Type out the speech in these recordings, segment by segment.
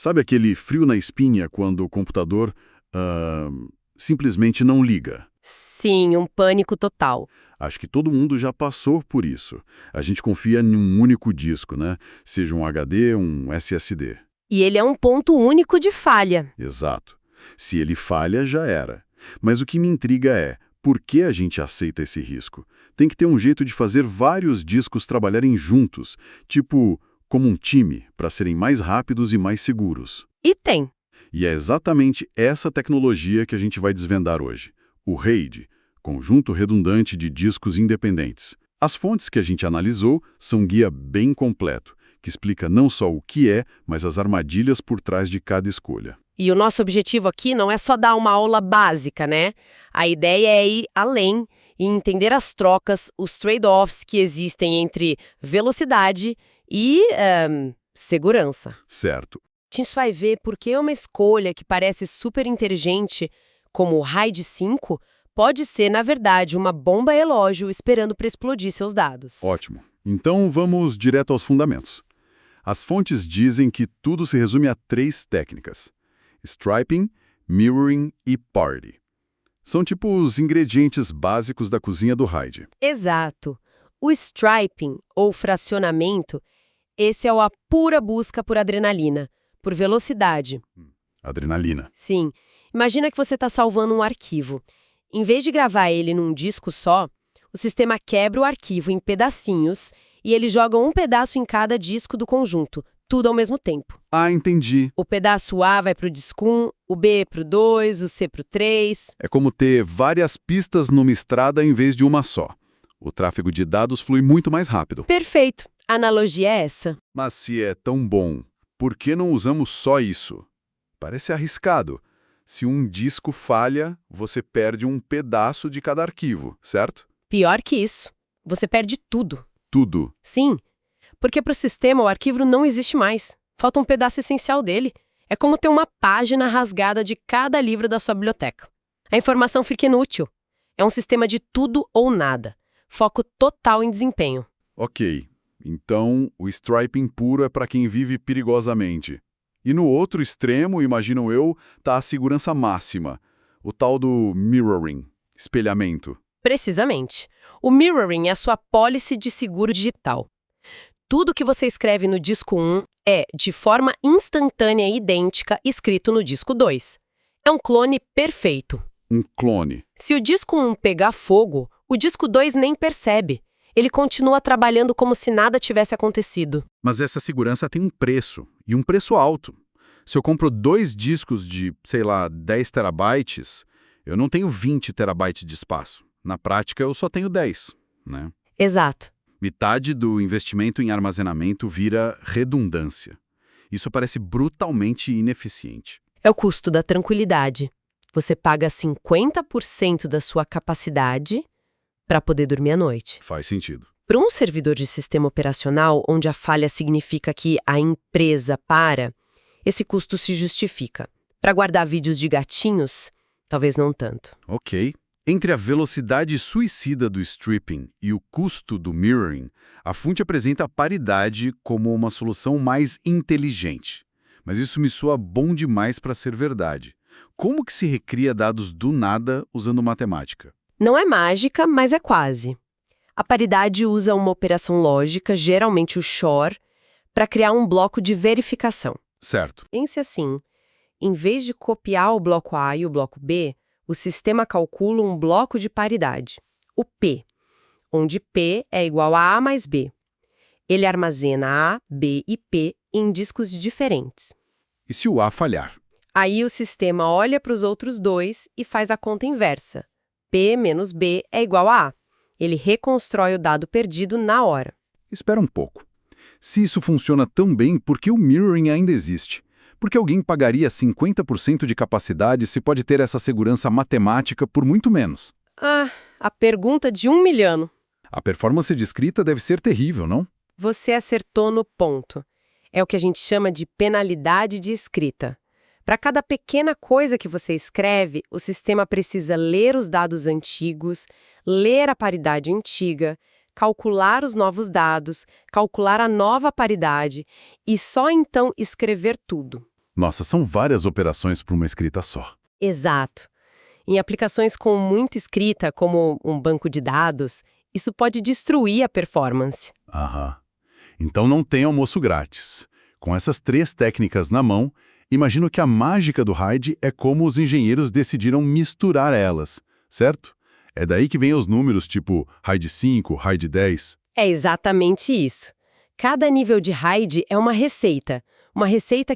Sabe aquele frio na espinha quando o computador ah, simplesmente não liga? Sim, um pânico total. Acho que todo mundo já passou por isso. A gente confia em um único disco, né? Seja um HD, um SSD. E ele é um ponto único de falha. Exato. Se ele falha, já era. Mas o que me intriga é, por que a gente aceita esse risco? Tem que ter um jeito de fazer vários discos trabalharem juntos, tipo, como um time, para serem mais rápidos e mais seguros. E tem. E é exatamente essa tecnologia que a gente vai desvendar hoje. O RAID, Conjunto Redundante de Discos Independentes. As fontes que a gente analisou são um guia bem completo, que explica não só o que é, mas as armadilhas por trás de cada escolha. E o nosso objetivo aqui não é só dar uma aula básica, né? A ideia é ir além e entender as trocas, os trade-offs que existem entre velocidade e segurança. Certo. A gente vai ver por que uma escolha que parece super inteligente, como o RAID 5, pode ser, na verdade, uma bomba relógio esperando para explodir seus dados. Ótimo. Então vamos direto aos fundamentos. As fontes dizem que tudo se resume a 3 técnicas: striping, mirroring e parity. São tipo os ingredientes básicos da cozinha do RAID. Exato. O striping, ou fracionamento, esse é a pura busca por adrenalina, por velocidade. Adrenalina. Sim. Imagina que você está salvando um arquivo. Em vez de gravar ele num disco só, o sistema quebra o arquivo em pedacinhos e ele joga um pedaço em cada disco do conjunto, tudo ao mesmo tempo. Ah, entendi. O pedaço A vai para o disco 1, o B para o 2, o C para o 3. É como ter várias pistas numa estrada em vez de uma só. O tráfego de dados flui muito mais rápido. Perfeito. A analogia é essa. Mas se é tão bom, por que não usamos só isso? Parece arriscado. Se um disco falha, você perde um pedaço de cada arquivo, certo? Pior que isso. Você perde tudo. Tudo. Sim, porque para o sistema o arquivo não existe mais. Falta um pedaço essencial dele. É como ter uma página rasgada de cada livro da sua biblioteca. A informação fica inútil. É um sistema de tudo ou nada. Foco total em desempenho. Ok, então o striping puro é para quem vive perigosamente. E no outro extremo, imagino eu, tá a segurança máxima, o tal do mirroring, espelhamento. Precisamente. O mirroring é a sua pólice de seguro digital. Tudo que você escreve no disco 1 é, de forma instantânea e idêntica, escrito no disco 2. É um clone perfeito. Um clone. Se o disco 1 pegar fogo, o disco 2 nem percebe. Ele continua trabalhando como se nada tivesse acontecido. Mas essa segurança tem um preço, e um preço alto. Se eu compro 2 discos de, sei lá, 10 terabytes, eu não tenho 20 terabytes de espaço. Na prática, eu só tenho 10, né? Exato. Metade do investimento em armazenamento vira redundância. Isso parece brutalmente ineficiente. É o custo da tranquilidade. Você paga 50% da sua capacidade para poder dormir à noite. Faz sentido. Para um servidor de sistema operacional, onde a falha significa que a empresa para, esse custo se justifica. Para guardar vídeos de gatinhos, talvez não tanto. Ok. Entre a velocidade suicida do stripping e o custo do mirroring, a fonte apresenta a paridade como uma solução mais inteligente. Mas isso me soa bom demais para ser verdade. Como que se recria dados do nada usando matemática? Não é mágica, mas é quase. A paridade usa uma operação lógica, geralmente o XOR, para criar um bloco de verificação. Certo. Pense assim, em vez de copiar o bloco A e o bloco B, o sistema calcula um bloco de paridade, o P, onde P é igual a A mais B. Ele armazena A, B e P em discos diferentes. E se o A falhar? Aí o sistema olha para os outros dois e faz a conta inversa. P menos B é igual a A. Ele reconstrói o dado perdido na hora. Espera um pouco. Se isso funciona tão bem, por que o mirroring ainda existe? Por que alguém pagaria 50% de capacidade se pode ter essa segurança matemática por muito menos? A pergunta de 1 milhão. A performance de escrita deve ser terrível, não? Você acertou no ponto. É o que a gente chama de penalidade de escrita. Para cada pequena coisa que você escreve, o sistema precisa ler os dados antigos, ler a paridade antiga, calcular os novos dados, calcular a nova paridade e só então escrever tudo. Nossa, são várias operações para uma escrita só. Exato. Em aplicações com muita escrita, como um banco de dados, isso pode destruir a performance. Aham. Então não tem almoço grátis. Com essas 3 técnicas na mão, imagino que a mágica do RAID é como os engenheiros decidiram misturar elas, certo? É daí que vem os números tipo RAID 5, RAID 10. É exatamente isso. Cada nível de RAID é uma receita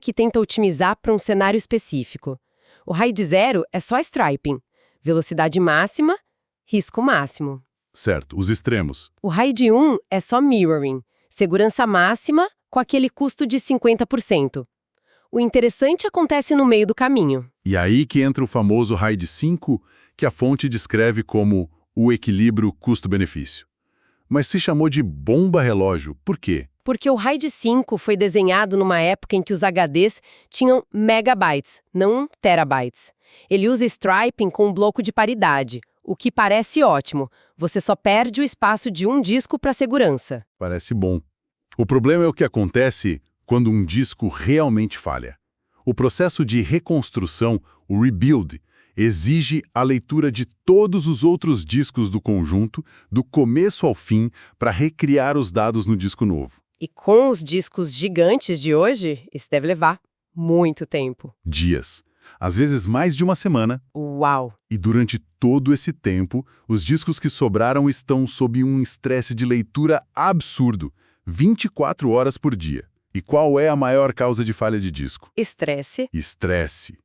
que tenta otimizar para um cenário específico. O RAID 0 é só striping, velocidade máxima, risco máximo. Certo, os extremos. O RAID 1 é só mirroring, segurança máxima com aquele custo de 50%. O interessante acontece no meio do caminho. E aí que entra o famoso RAID 5, que a fonte descreve como o equilíbrio custo-benefício. Mas se chamou de bomba-relógio, por quê? Porque o RAID 5 foi desenhado numa época em que os HDs tinham megabytes, não terabytes. Ele usa striping com um bloco de paridade, o que parece ótimo. Você só perde o espaço de um disco para segurança. Parece bom. O problema é o que acontece quando um disco realmente falha. O processo de reconstrução, o rebuild, exige a leitura de todos os outros discos do conjunto, do começo ao fim, para recriar os dados no disco novo. E com os discos gigantes de hoje, isso deve levar muito tempo. Dias. Às vezes mais de uma semana. Uau! E durante todo esse tempo, os discos que sobraram estão sob um estresse de leitura absurdo, 24 horas por dia. E qual é a maior causa de falha de disco? Estresse. Estresse.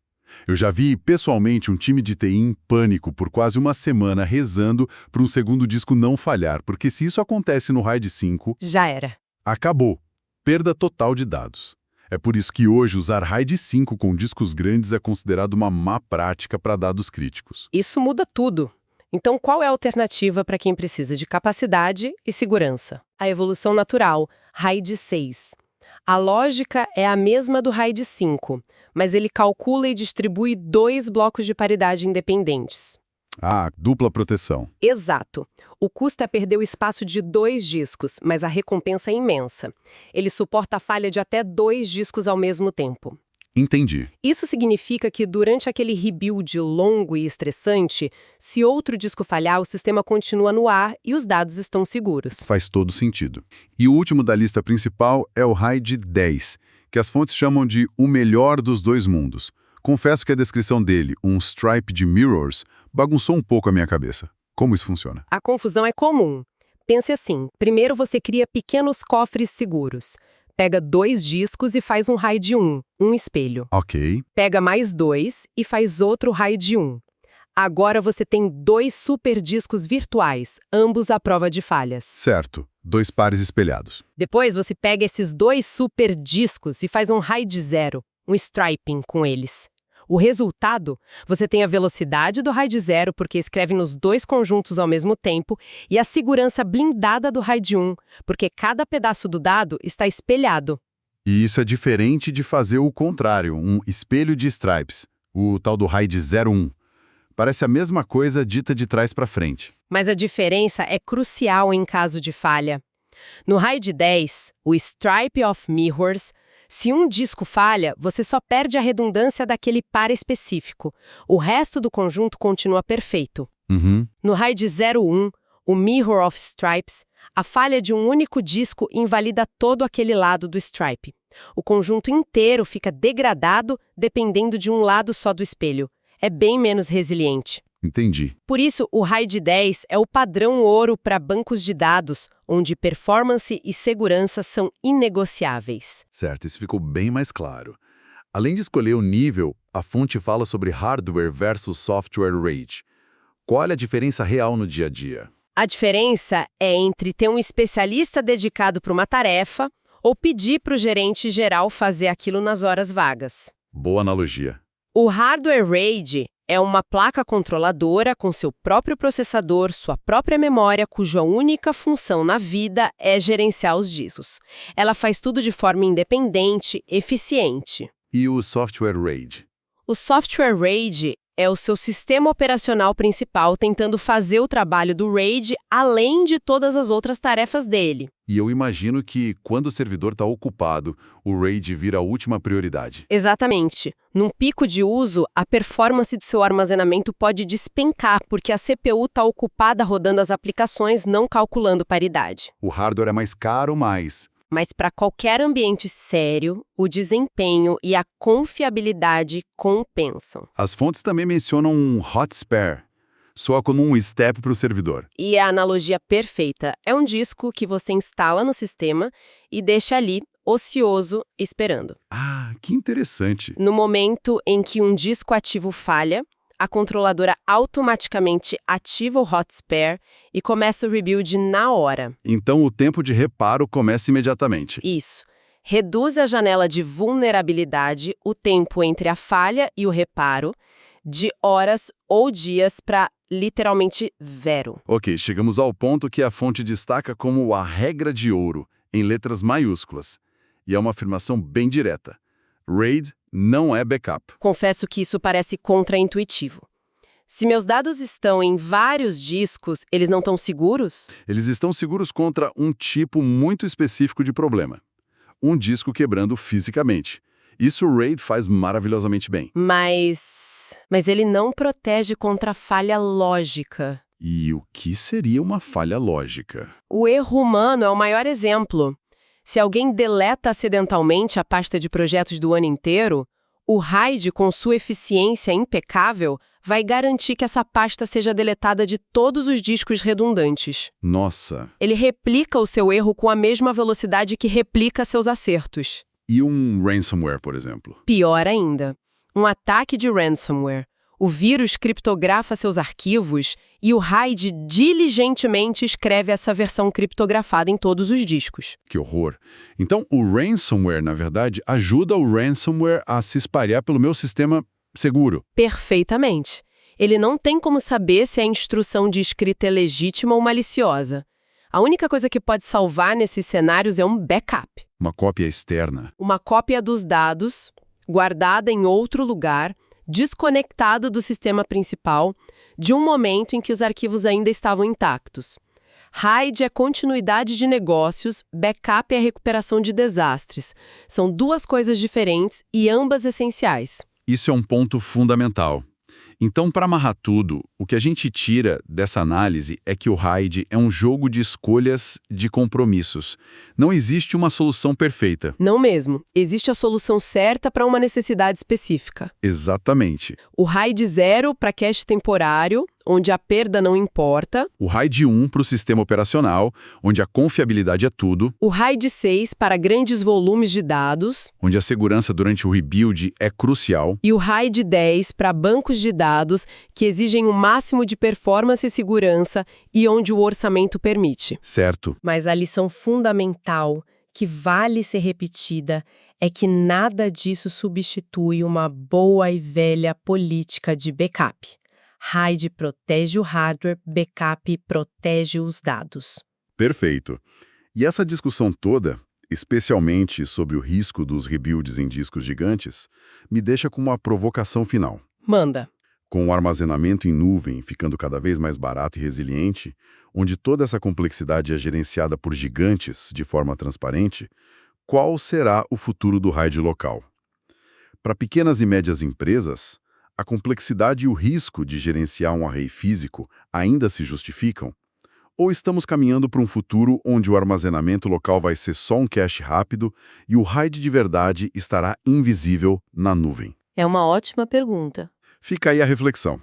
Eu já vi pessoalmente um time de TI em pânico por quase uma semana rezando para um segundo disco não falhar, porque se isso acontece no RAID 5, Já era. acabou. Perda total de dados. É por isso que hoje usar RAID 5 com discos grandes é considerado uma má prática para dados críticos. Isso muda tudo. Então, qual é a alternativa para quem precisa de capacidade e segurança? A evolução natural, RAID 6. A lógica é a mesma do RAID 5, mas ele calcula e distribui 2 blocos de paridade independentes. Ah, dupla proteção. Exato. O custo é perder o espaço de 2 discos, mas a recompensa é imensa. Ele suporta a falha de até 2 discos ao mesmo tempo. Entendi. Isso significa que durante aquele rebuild longo e estressante, se outro disco falhar, o sistema continua no ar e os dados estão seguros. Faz todo sentido. E o último da lista principal é o RAID 10, que as fontes chamam de o melhor dos 2 mundos. Confesso que a descrição dele, um stripe de mirrors, bagunçou um pouco a minha cabeça. Como isso funciona? A confusão é comum. Pense assim, primeiro você cria pequenos cofres seguros. Pega 2 discos e faz um RAID 1, um espelho. Ok. Pega mais 2 e faz outro RAID 1. Agora você tem 2 superdiscos virtuais, ambos à prova de falhas. Certo. 2 pares espelhados. Depois você pega esses 2 superdiscos e faz um RAID 0, um striping com eles. O resultado, você tem a velocidade do RAID 0 porque escreve nos 2 conjuntos ao mesmo tempo e a segurança blindada do RAID 1, porque cada pedaço do dado está espelhado. E isso é diferente de fazer o contrário, um espelho de stripes, o tal do RAID 01. Parece a mesma coisa dita de trás para frente. Mas a diferença é crucial em caso de falha. No RAID 10, o Stripe of Mirrors, se um disco falha, você só perde a redundância daquele par específico. O resto do conjunto continua perfeito. No RAID 01, o Mirror of Stripes, a falha de um único disco invalida todo aquele lado do stripe. O conjunto inteiro fica degradado dependendo de um lado só do espelho. É bem menos resiliente. Entendi. Por isso, o RAID 10 é o padrão ouro para bancos de dados, onde performance e segurança são inegociáveis. Certo, isso ficou bem mais claro. Além de escolher o nível, a fonte fala sobre hardware versus software RAID. Qual é a diferença real no dia a dia? A diferença é entre ter um especialista dedicado para uma tarefa ou pedir para o gerente geral fazer aquilo nas horas vagas. Boa analogia. O hardware RAID é uma placa controladora com seu próprio processador, sua própria memória, cuja única função na vida é gerenciar os discos. Ela faz tudo de forma independente, eficiente. E o software RAID? O software RAID É o seu sistema operacional principal tentando fazer o trabalho do RAID além de todas as outras tarefas dele. E eu imagino que, quando o servidor está ocupado, o RAID vira a última prioridade. Exatamente. Num pico de uso, a performance do seu armazenamento pode despencar porque a CPU está ocupada rodando as aplicações, não calculando paridade. O hardware é mais caro, mas... Mas para qualquer ambiente sério, o desempenho e a confiabilidade compensam. As fontes também mencionam um hot spare. Soa como um step para o servidor. E a analogia perfeita é um disco que você instala no sistema e deixa ali, ocioso, esperando. Ah, que interessante. No momento em que um disco ativo falha, a controladora automaticamente ativa o hot spare e começa o rebuild na hora. Então o tempo de reparo começa imediatamente. Isso. Reduz a janela de vulnerabilidade, o tempo entre a falha e o reparo, de horas ou dias para literalmente zero. Ok, chegamos ao ponto que a fonte destaca como a regra de ouro, em letras maiúsculas. E é uma afirmação bem direta. RAID não é backup. Confesso que isso parece contraintuitivo. Se meus dados estão em vários discos, eles não estão seguros? Eles estão seguros contra um tipo muito específico de problema. Um disco quebrando fisicamente. Isso o RAID faz maravilhosamente bem. Mas ele não protege contra falha lógica. E o que seria uma falha lógica? O erro humano é o maior exemplo. Se alguém deleta acidentalmente a pasta de projetos do ano inteiro, o RAID, com sua eficiência impecável, vai garantir que essa pasta seja deletada de todos os discos redundantes. Nossa! Ele replica o seu erro com a mesma velocidade que replica seus acertos. E um ransomware, por exemplo? Pior ainda, um ataque de ransomware. O vírus criptografa seus arquivos e o RAID diligentemente escreve essa versão criptografada em todos os discos. Que horror! Então, o ransomware, na verdade, ajuda o ransomware a se espalhar pelo meu sistema seguro. Perfeitamente. Ele não tem como saber se a instrução de escrita é legítima ou maliciosa. A única coisa que pode salvar nesses cenários é um backup. Uma cópia externa. Uma cópia dos dados, guardada em outro lugar, desconectado do sistema principal, de um momento em que os arquivos ainda estavam intactos. RAID é continuidade de negócios, backup é a recuperação de desastres. São duas coisas diferentes e ambas essenciais. Isso é um ponto fundamental. Então, para amarrar tudo, o que a gente tira dessa análise é que o RAID é um jogo de escolhas, de compromissos. Não existe uma solução perfeita. Não mesmo. Existe a solução certa para uma necessidade específica. Exatamente. O RAID 0 para cache temporário, onde a perda não importa. O RAID 1 para o sistema operacional, onde a confiabilidade é tudo. O RAID 6 para grandes volumes de dados. Onde a segurança durante o rebuild é crucial. E o RAID 10 para bancos de dados que exigem o máximo de performance e segurança e onde o orçamento permite. Certo. Mas a lição fundamental, que vale ser repetida, é que nada disso substitui uma boa e velha política de backup. RAID protege o hardware, backup protege os dados. Perfeito. E essa discussão toda, especialmente sobre o risco dos rebuilds em discos gigantes, me deixa com uma provocação final. Manda. Com o armazenamento em nuvem ficando cada vez mais barato e resiliente, onde toda essa complexidade é gerenciada por gigantes de forma transparente, qual será o futuro do RAID local? Para pequenas e médias empresas, a complexidade e o risco de gerenciar um array físico ainda se justificam? Ou estamos caminhando para um futuro onde o armazenamento local vai ser só um cache rápido e o RAID de verdade estará invisível na nuvem? É uma ótima pergunta. Fica aí a reflexão.